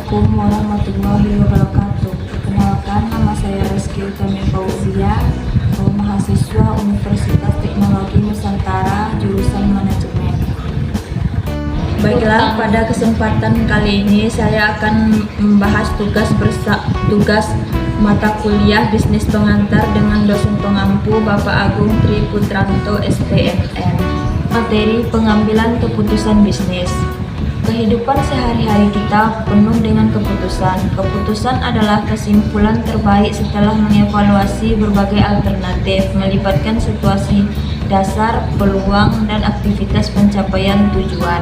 Assalamualaikum warahmatullahi wabarakatuh. Perkenalkan, nama saya Rizky Utami Fauzia, mahasiswa Universitas Teknologi Nusantara, jurusan Manajemen. Baiklah, pada kesempatan kali ini saya akan membahas tugas mata kuliah Bisnis Pengantar dengan dosen pengampu Bapak Agung Tri Putranto SPMN. Materi pengambilan keputusan bisnis. Kehidupan sehari-hari kita penuh dengan keputusan. Keputusan adalah kesimpulan terbaik setelah mengevaluasi berbagai alternatif, melibatkan situasi dasar, peluang, dan aktivitas pencapaian tujuan.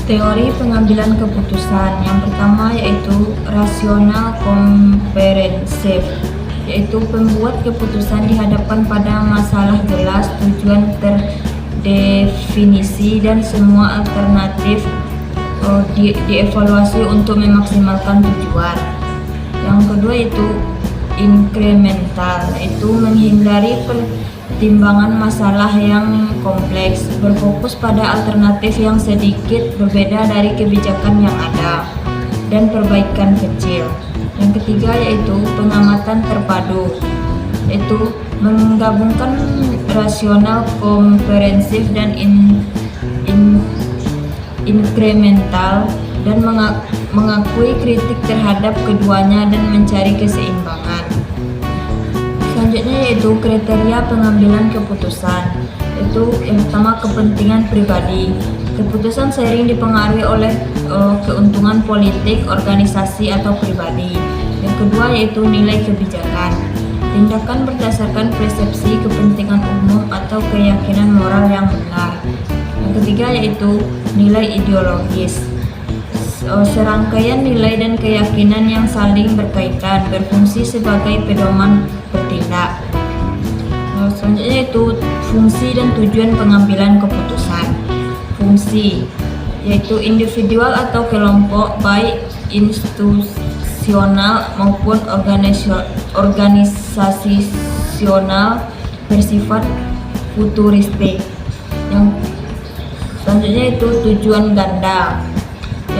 Teori pengambilan keputusan yang pertama yaitu rasional komprehensif, yaitu pembuat keputusan dihadapkan pada masalah jelas, tujuan terdefinisi, dan semua alternatif dievaluasi untuk memaksimalkan tujuan. Yang kedua itu inkremental, yaitu menghindari pertimbangan masalah yang kompleks, berfokus pada alternatif yang sedikit berbeda dari kebijakan yang ada, dan perbaikan kecil. Yang ketiga yaitu pengamatan terpadu, yaitu menggabungkan rasional, komprehensif, dan inkremental, dan mengakui kritik terhadap keduanya dan mencari keseimbangan. Selanjutnya yaitu kriteria pengambilan keputusan, yaitu yang pertama kepentingan pribadi. Keputusan sering dipengaruhi oleh keuntungan politik, organisasi, atau pribadi. Yang kedua yaitu nilai kebijakan. Tindakan berdasarkan persepsi kepentingan umum atau keyakinan moral yang benar. Yang ketiga yaitu nilai ideologis. Serangkaian nilai dan keyakinan yang saling berkaitan, berfungsi sebagai pedoman bertindak. Selanjutnya yaitu fungsi dan tujuan pengambilan keputusan. Fungsi yaitu individual atau kelompok, baik institusional maupun organisasional, bersifat futuristik. Yang selanjutnya itu tujuan ganda,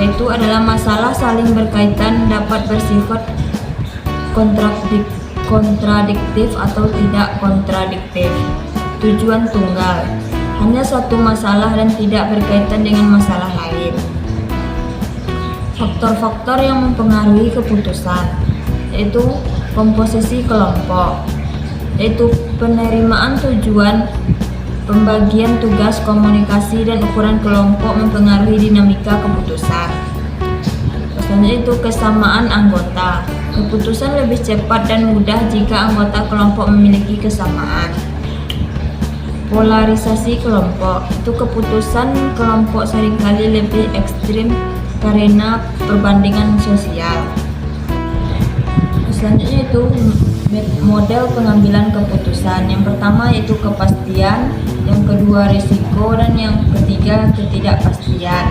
yaitu adalah masalah saling berkaitan, dapat bersifat kontradiktif atau tidak kontradiktif. Tujuan tunggal, hanya satu masalah dan tidak berkaitan dengan masalah lain. Faktor-faktor yang mempengaruhi keputusan, yaitu komposisi kelompok, yaitu penerimaan tujuan, pembagian tugas, komunikasi, dan ukuran kelompok mempengaruhi dinamika keputusan. Selanjutnya itu kesamaan anggota. Keputusan lebih cepat dan mudah jika anggota kelompok memiliki kesamaan. Polarisasi kelompok, itu keputusan kelompok seringkali lebih ekstrim karena perbandingan sosial. Selanjutnya itu model pengambilan keputusan. Yang pertama yaitu kepastian, yang kedua risiko, dan yang ketiga ketidakpastian.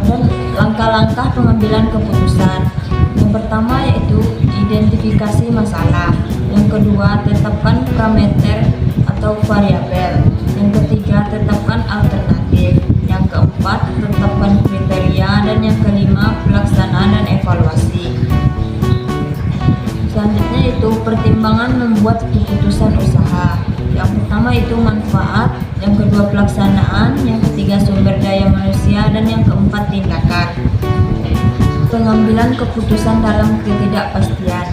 Dan langkah-langkah pengambilan keputusan. Yang pertama yaitu identifikasi masalah. Yang kedua, tetapkan parameter atau variabel. Yang ketiga, tetapkan alternatif. Yang keempat, tetapkan kriteria. Dan yang kelima, pelaksanaan dan evaluasi. Selanjutnya itu pertimbangan membuat keputusan usaha. Yang pertama itu manfaat, yang kedua pelaksanaan, yang ketiga sumber daya manusia, dan yang keempat tindakan. Pengambilan keputusan dalam ketidakpastian.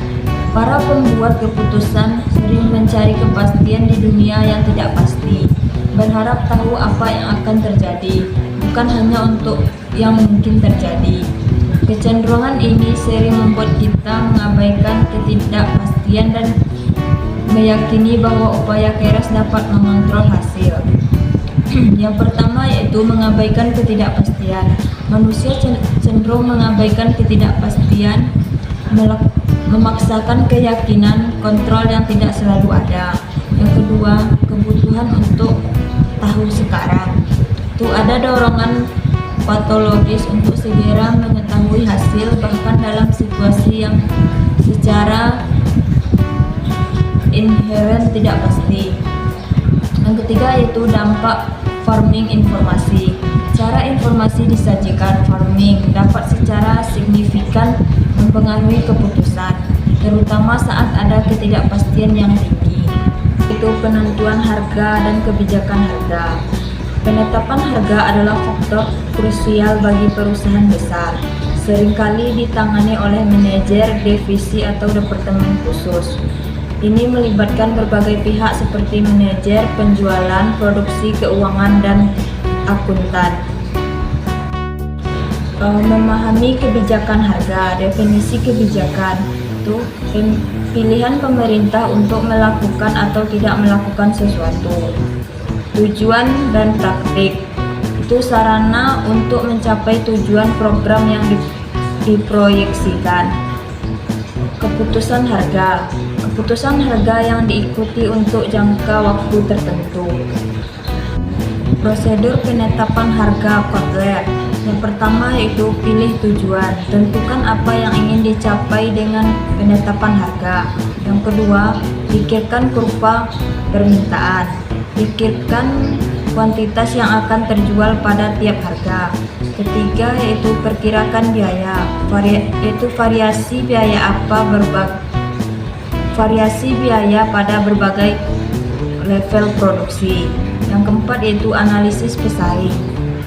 Para pembuat keputusan sering mencari kepastian di dunia yang tidak pasti, berharap tahu apa yang akan terjadi, bukan hanya untuk yang mungkin terjadi. Kecenderungan ini sering membuat kita mengabaikan ketidakpastian dan meyakini bahwa upaya keras dapat mengontrol hasil. Yang pertama yaitu mengabaikan ketidakpastian. Manusia cenderung mengabaikan ketidakpastian, memaksakan keyakinan kontrol yang tidak selalu ada. Yang kedua, kebutuhan untuk tahu sekarang. Itu ada dorongan patologis untuk segera mengetahui hasil, bahkan dalam situasi yang secara inheren tidak pasti. Yang ketiga yaitu dampak farming informasi. Cara informasi disajikan farming dapat secara signifikan mempengaruhi keputusan, terutama saat ada ketidakpastian yang tinggi. Itu penentuan harga dan kebijakan harga. Penetapan harga adalah faktor krusial bagi perusahaan besar. Seringkali ditangani oleh manajer divisi atau departemen khusus. Ini melibatkan berbagai pihak seperti manajer, penjualan, produksi, keuangan, dan akuntan. Memahami kebijakan harga. Definisi kebijakan itu pilihan pemerintah untuk melakukan atau tidak melakukan sesuatu. Tujuan dan praktik itu sarana untuk mencapai tujuan program yang diproyeksikan. Keputusan harga. Keputusan harga yang diikuti untuk jangka waktu tertentu. Prosedur penetapan harga Kotler. Yang pertama yaitu pilih tujuan. Tentukan apa yang ingin dicapai dengan penetapan harga. Yang kedua, pikirkan kurva permintaan. Pikirkan kuantitas yang akan terjual pada tiap harga. Ketiga yaitu perkirakan biaya. Variasi biaya pada berbagai level produksi. Yang keempat yaitu analisis pesaing.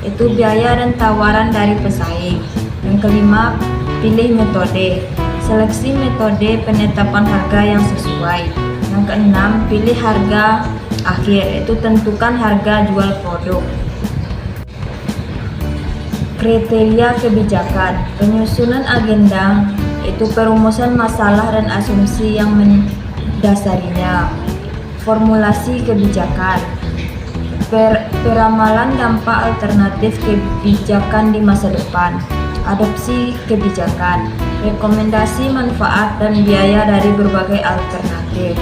Itu biaya dan tawaran dari pesaing. Yang kelima, pilih metode. Seleksi metode penetapan harga yang sesuai. Yang keenam, pilih harga akhir. Itu tentukan harga jual produk. Kriteria kebijakan. Penyusunan agenda itu perumusan masalah dan asumsi yang mendasarinya. Formulasi kebijakan. Peramalan dampak alternatif kebijakan di masa depan. Adopsi kebijakan. Rekomendasi manfaat dan biaya dari berbagai alternatif.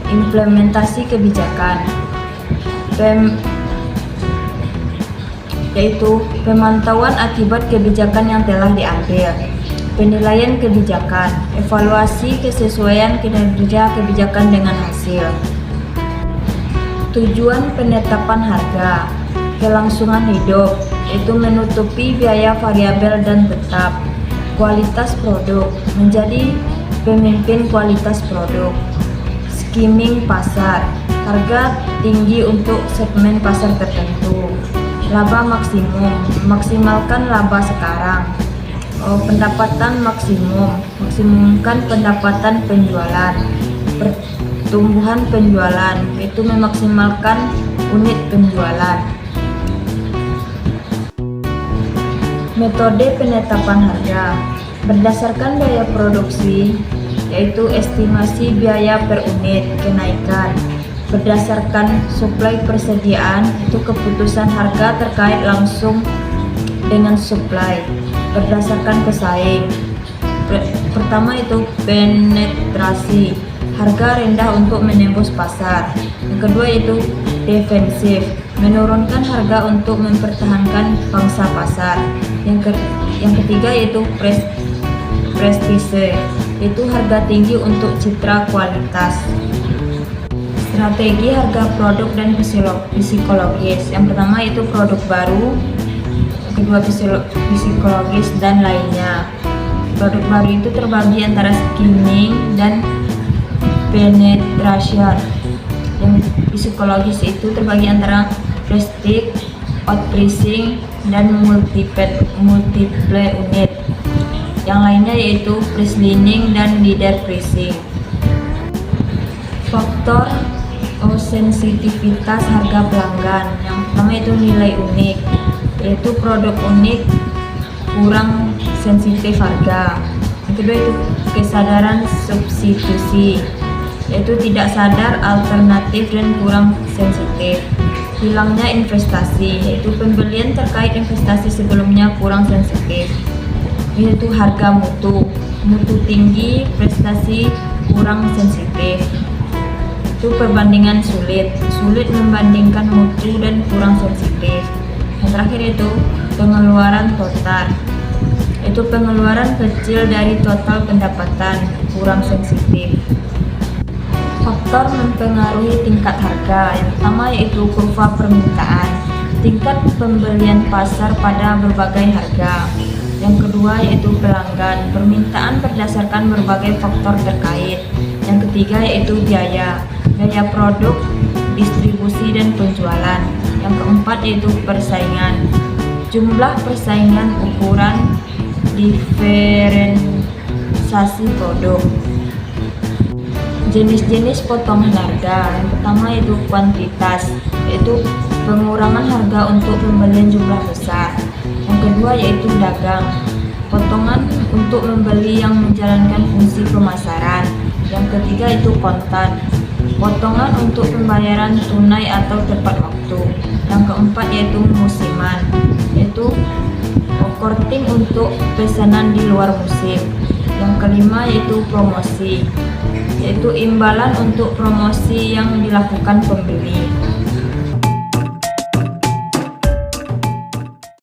Implementasi kebijakan. Yaitu pemantauan akibat kebijakan yang telah diambil. Penilaian kebijakan. Evaluasi kesesuaian kinerja kebijakan dengan hasil. Tujuan penetapan harga. Kelangsungan hidup, yaitu menutupi biaya variabel dan tetap. Kualitas produk, menjadi pemimpin kualitas produk. Skimming pasar, harga tinggi untuk segmen pasar tertentu. Laba maksimum, maksimalkan laba sekarang. Pendapatan maksimum, maksimumkan pendapatan penjualan. Pertumbuhan penjualan, yaitu memaksimalkan unit penjualan. Metode penetapan harga berdasarkan biaya produksi, yaitu estimasi biaya per unit kenaikan. Berdasarkan suplai persediaan, itu keputusan harga terkait langsung dengan suplai. Berdasarkan pesaing. Pertama itu penetrasi, harga rendah untuk menembus pasar. Yang kedua itu defensif, menurunkan harga untuk mempertahankan pangsa pasar. Yang ketiga yaitu prestise, itu harga tinggi untuk citra kualitas. Strategi harga produk dan psikologis. Yang pertama itu produk baru, yang kedua psikologis dan lainnya. Produk baru itu terbagi antara skimming dan penetration. Yang psikologis itu terbagi antara prestige, outpricing, dan multiple unit. Yang lainnya yaitu price leaning dan leader pricing. Faktor sensitivitas harga pelanggan. Yang pertama itu nilai unik, yaitu produk unik kurang sensitif harga. Yang kedua itu kesadaran substitusi, yaitu tidak sadar alternatif dan kurang sensitif. Hilangnya investasi, yaitu pembelian terkait investasi sebelumnya kurang sensitif. Yaitu harga mutu tinggi, prestasi kurang sensitif. Itu perbandingan sulit membandingkan mutu dan kurang sensitif. Yang terakhir itu pengeluaran total, itu pengeluaran kecil dari total pendapatan, kurang sensitif. Faktor mempengaruhi tingkat harga. Yang pertama yaitu kurva permintaan. tingkat pembelian pasar pada berbagai harga. Yang kedua yaitu pelanggan, permintaan berdasarkan berbagai faktor terkait. Yang ketiga yaitu biaya produk, distribusi dan penjualan. Yang keempat yaitu persaingan, jumlah persaingan, ukuran, diferensiasi produk. Jenis-jenis potongan harga. Yang pertama yaitu kuantitas, yaitu pengurangan harga untuk pembelian jumlah besar. Yang kedua yaitu dagang, potongan untuk membeli yang menjalankan fungsi pemasaran. Yang ketiga itu kontan, potongan untuk pembayaran tunai atau tepat waktu. Yang keempat yaitu musiman, yaitu korting untuk pesanan di luar musim. Yang kelima yaitu promosi, yaitu imbalan untuk promosi yang dilakukan pembeli.